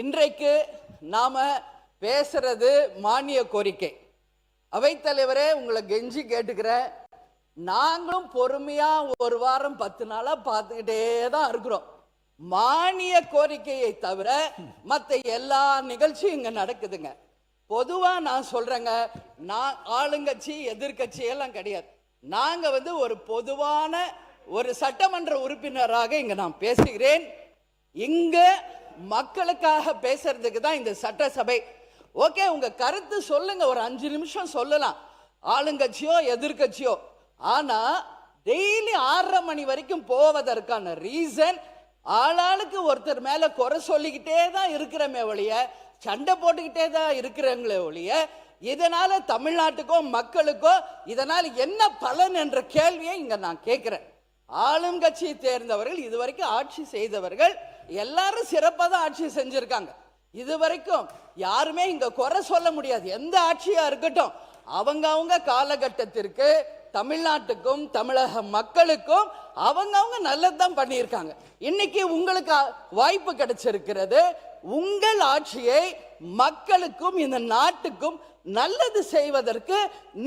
இன்றைக்கு நாம பேசுறது மானிய கோரிக்கை. அவைத்தலைவரே, உங்களை கெஞ்சி கேட்டுக்கிறேன். நாங்களும் பொறுமையா ஒரு வாரம் 10 நாளா பார்த்துக்கிட்டே தான் இருக்கிறோம். மானிய கோரிக்கையை தவிர மற்ற எல்லா நிகழ்ச்சியும் இங்க நடக்குதுங்க. பொதுவா நான் சொல்றேங்க, நான் ஆளுங்கட்சி எதிர்கட்சி எல்லாம் கிடையாது. நாங்க ஒரு பொதுவான ஒரு சட்டமன்ற உறுப்பினராக இங்க நான் பேசுகிறேன். இங்க மக்களுக்காக பேசுறதுக்கு தான் இந்த சட்டசபை. ஓகே, உங்க கருத்து சொல்லுங்க, ஒரு 5 நிமிஷம் சொல்லலாம், ஆளுங்கட்சியோ எதிர்கட்சியோ. ஆனா டெய்லி 6:30 மணி வரைக்கும் போவதற்கான ரீசன், ஆளாளுக்கு ஒருத்தர் மேல குறை சொல்லிக்கிட்டே தான் இருக்கிறமே ஒழிய, சண்டை போட்டுக்கிட்டே தான் இருக்கிறவங்களே ஒழிய, இதனால தமிழ்நாட்டுக்கோ மக்களுக்கோ இதனால என்ன பலன் என்ற கேள்வியை இங்க நான் கேட்கிறேன். ஆளும் கட்சியை தேர்ந்தவர்கள், இதுவரைக்கும் ஆட்சி செய்தவர்கள் எல்லாரும் சிறப்பாக தான் ஆட்சி செஞ்சிருக்காங்க. இதுவரைக்கும் யாருமே இங்க குறை சொல்ல முடியாது. எந்த ஆட்சியா இருக்கட்டும், அவங்க காலகட்டத்திற்கு தமிழ்நாட்டுக்கும் தமிழக மக்களுக்கும் அவங்க நல்லதுதான் பண்ணியிருக்காங்க. இன்னைக்கு உங்களுக்கு வாய்ப்பு கிடைச்சிருக்கிறது. உங்கள் ஆட்சியை மக்களுக்கும் இந்த நாட்டுக்கும் நல்லது செய்வதற்கு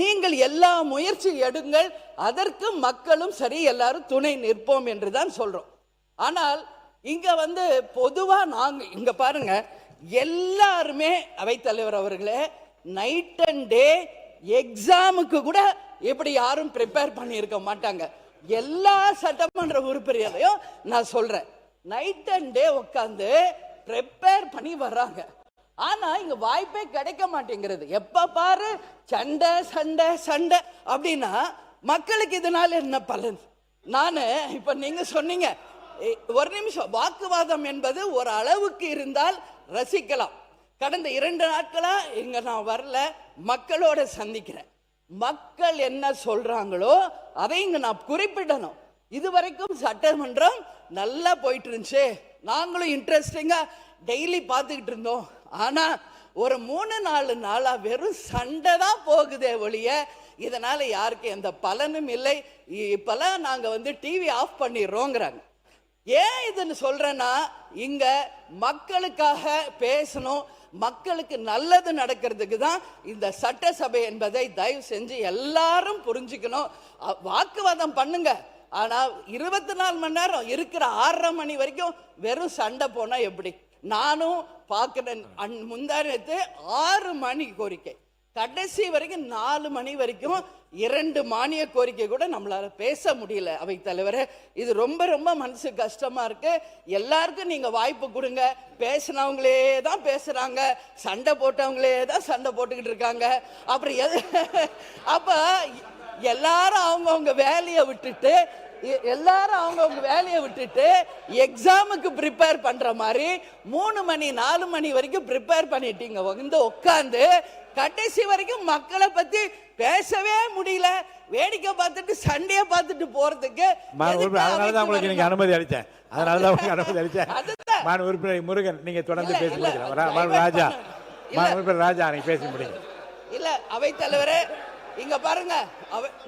நீங்கள் எல்லா முயற்சி எடுங்கள். அதற்கு மக்களும் சரி, எல்லாரும் துணை நிற்போம் என்று தான் சொல்றோம். ஆனால் இங்க பொதுவா நாங்க இங்க பாருங்க, எல்லாருமே அவைத்தலைவர் அவர்களே, நைட் அண்ட் டே எக்ஸாமுக்கு கூட இப்படி யாரும் ப்ரிப்பேர் பண்ணியிருக்க மாட்டாங்க. எல்லா சட்டமன்ற உறுப்பினர்களையும் நான் சொல்றேன், நைட் அண்ட் டே உட்காந்து ப்ரிப்பேர் பண்ணி வர்றாங்க. ஆனா இங்க வாய்ப்பே கிடைக்க மாட்டேங்கிறது. எப்ப பாரு சண்டை சண்டை சண்டை அப்படின்னா மக்களுக்கு இதனால என்ன பலன்? நானு இப்ப நீங்க சொன்னீங்க, ஒரு நிமிஷம், வாக்குவாதம் என்பது ஒரு அளவுக்கு இருந்தால் ரசிக்கலாம். கடந்த 2 நாட்களா இங்க நான் வரல, மக்களோட சந்திக்கிறேன். மக்கள் என்ன சொல்றாங்களோ அதை இங்க நான் குறிப்பிடணும். இதுவரைக்கும் சட்டமன்றம் நல்லா போயிட்டு இருந்துச்சு, நாங்களும் இன்ட்ரெஸ்டிங்கா டெய்லி பார்த்துக்கிட்டு இருந்தோம். ஆனா ஒரு 3-4 நாளா வெறும் சண்டை தான் போகுதே ஒழிய இதனால யாருக்கு எந்த பலனும் இல்லை. இப்பெல்லாம் நாங்க டிவி ஆஃப் பண்ணிடுறோங்கிறாங்க. ஏன் இதுன்னு சொல்றேன்னா, இங்க மக்களுக்காக பேசணும், மக்களுக்கு நல்லது நடக்கிறதுக்கு தான் இந்த சட்டசபை என்பதை தயவு செஞ்சு எல்லாரும் புரிஞ்சுக்கணும். வாக்குவாதம் பண்ணுங்க, ஆனா 24 மணி நேரம் இருக்கிற 6:30 மணி வரைக்கும் வெறும் சண்டை போனா எப்படி? நானும் பார்க்கிறேன். முந்தானத்து 6 மணி கோரிக்கை, கடைசி வரைக்கும் 4 மணி வரைக்கும் 2 மானிய கோரிக்கை கூட நம்மளால பேச முடியல. அவை தலைவரே, இது ரொம்ப ரொம்ப மனசு கஷ்டமா இருக்கு. எல்லாருக்கும் நீங்க வாய்ப்பு கொடுங்க. பேசினவங்களே தான் பேசுறாங்க, சண்டை போட்டவங்களே தான் சண்டை போட்டுக்கிட்டு இருக்காங்க. அப்புறம் அப்ப எல்லாரும் அவங்கவுங்க வேலையை விட்டுட்டு எக்ஸாமுக்கு ப்ரிப்பேர் பண்ற மாதிரி 3 மணி 4 மணி வரைக்கும் ப்ரிப்பேர் பண்ணிட்டீங்க. உட்கார்ந்து கடைசி வரைக்கும் மக்களை பத்தி பேசவே முடியல. வேடிக்கை பார்த்துட்டு சண்டையை பார்த்துட்டு போறதுக்கு அதனாலதான் உங்களுக்கு நீங்க அனுமதி அளிச்சேன். உறுப்பினர் முருகன், நீங்க தொடர்ந்து பேசுங்க. ராஜா, நீங்க பேச முடியும் இல்ல? அவை தலைவரே, இங்க பாருங்க,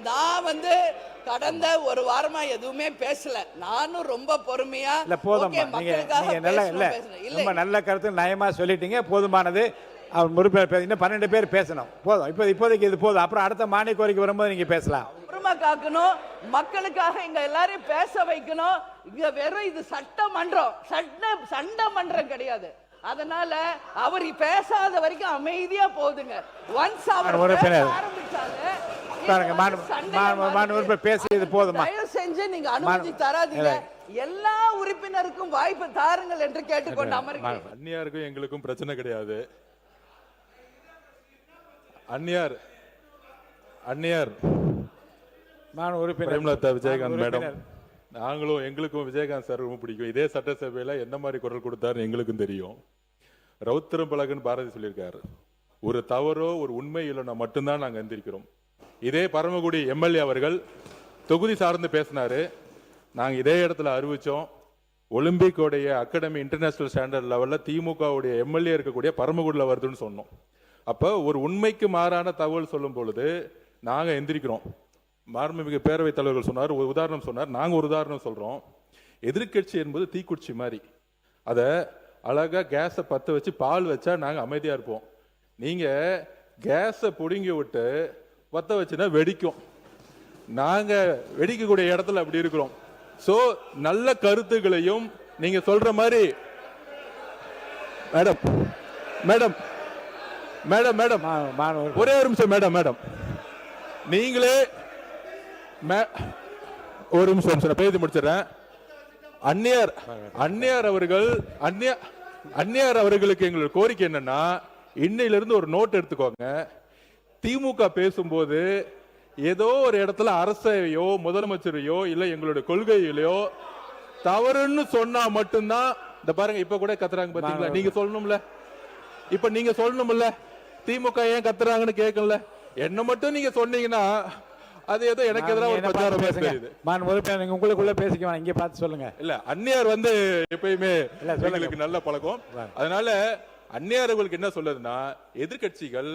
நான் கடந்த ஒரு வாரமா எதுவுமே பேசல. நானும் ரொம்ப பொறுமையா இல்ல, போதும். ரொம்ப நல்ல கருத்து நயமா சொல்லிட்டீங்க, போதுமானது. அவர் உறுப்பினர் இன்னும் 12 பேர் பேசணும், போதும். இப்போதைக்கு இது போதும். அப்புறம் அடுத்த மானிய கோரிக்கை வரும்போது நீங்க பேசலாம். பொறுமை காக்கணும், மக்களுக்காக இங்க எல்லாரையும் பேச வைக்கணும். இங்க வெறும் இது சட்டமன்றம், சண்டை மன்றம் கிடையாது. அதனால அவர் பேசாத வரைக்கும் அமைதியா போகுதுங்க. ஒன்ஸ் அவர் ஆரம்பிச்சாங்க பேசியது போதுமா? தயவு செஞ்சு நீங்க அனுமதி தராதீங்க. எல்லா உறுப்பினருக்கும் வாய்ப்பு தாருங்கள் என்று கேட்டுக்கொண்டு அமர்கிறேன். அந்நியாருக்கும் எங்களுக்கும் பிரச்சனை கிடையாது. அந்நியார் பிரேமலதா விஜயகாந்த் மேடம், நாங்களும் எங்களுக்கும் விஜயகாந்த் சார் ரொம்ப பிடிக்கும். இதே சட்டசபையில எந்த மாதிரி குரல் கொடுத்தாரு எங்களுக்கும் தெரியும். ரவுத்திரம் பழகுன்னு பாரதி சொல்லியிருக்காரு, ஒரு தவறோ ஒரு உண்மை இல்லைன்னா மட்டும்தான் நாங்கள் எந்திரிக்கிறோம். இதே பரமக்குடி எம்எல்ஏ அவர்கள் தொகுதி சார்ந்து பேசினாரு, நாங்கள் இதே இடத்துல அறிவிச்சோம். ஒலிம்பிக்கோடைய அகாடமி இன்டர்நேஷனல் ஸ்டாண்டர்ட் லெவலில் திமுகவுடைய எம்எல்ஏ இருக்கக்கூடிய பரமக்குடியில் வருதுன்னு சொன்னோம். அப்போ ஒரு உண்மைக்கு மாறான தகவல் சொல்லும் பொழுது நாங்கள் எந்திரிக்கிறோம். மாண்புமிகு பேரவைத் தலைவர்கள் சொன்னார், ஒரு உதாரணம் சொன்னார், நாங்கள் ஒரு உதாரணம் சொல்கிறோம். எதிர்கட்சி என்பது தீக்குச்சி மாதிரி, அதை அழகா கேஸை பத்த வச்சு பால் வச்சா நாங்க அமைதியா இருப்போம். நீங்க கேஸை புடுங்கி விட்டு பத்த வச்சுன்னா வெடிக்கும். நாங்க வெடிக்கக்கூடிய இடத்துல அப்படி இருக்கிறோம். சோ நல்ல கருத்துக்களையும் நீங்க சொல்ற மாதிரி மேடம் மேடம் மேடம் மேடம் ஒரே ஒரு நிமிஷம் மேடம் மேடம் நீங்களே ஒரு நிமிஷம் பேசி முடிச்சிடறேன். அந்நியார் அவர்களுக்கு எங்களோட கோரிக்கை என்னன்னா, இன்னையிலிருந்து ஒரு நோட் எடுத்துக்கோங்க. திமுக பேசும்போது ஏதோ ஒரு இடத்துல அரசையோ முதலமைச்சரையோ இல்ல எங்களுடைய கொள்கையிலையோ தவறுன்னு சொன்னா மட்டும்தான், இந்த பாருங்க இப்ப கூட கத்துறாங்க பாத்தீங்களா, நீங்க சொல்லணும்ல, இப்ப நீங்க சொல்லணும்ல திமுக ஏன் கத்துறாங்கன்னு கேட்கல. என்ன மட்டும் நீங்க சொன்னீங்கன்னா அது ஏதோ எனக்கு எதிராக ஒரு பிரச்சாரம் பேசுது. உங்களுக்குள்ள பேசிக்க இங்க பார்த்து சொல்லுங்க. இல்ல அந்நியார் வந்து எப்பயுமே எங்களுக்கு நல்ல பழக்கம். அதனால அந்நியார்களுக்கு என்ன சொல்லுதுன்னா, எதிர்கட்சிகள்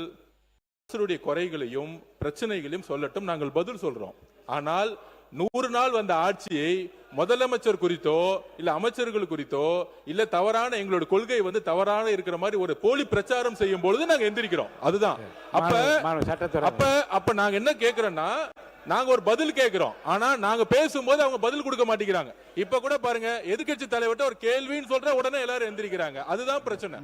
அரசுடைய குறைகளையும் பிரச்சனைகளையும் சொல்லட்டும், நாங்கள் பதில் சொல்றோம். ஆனால் 100 நாள் வந்த ஆட்சியை முதலமைச்சர் குறித்தோ இல்ல அமைச்சர்கள் குறித்தோ இல்ல தவறான எங்களோட கொள்கை வந்து தவறான இருக்கிற மாதிரி ஒரு போலி பிரச்சாரம் செய்யும் பொழுது நாங்க எந்திரிக்கிறோம். அதுதான். அப்ப நாங்க என்ன கேக்குறோம்னா, நாங்க ஒரு பதில் கேட்கிறோம். ஆனா நாங்க பேசும்போது அவங்க பதில் கொடுக்க மாட்டேங்கிறாங்க. இப்ப கூட பாருங்க, எதிர்க்கட்சி தலைவர்கிட்ட ஒரு கேள்வின்னு சொல்ற உடனே எல்லாரும் எந்திரிக்கிறாங்க. அதுதான் பிரச்சனை.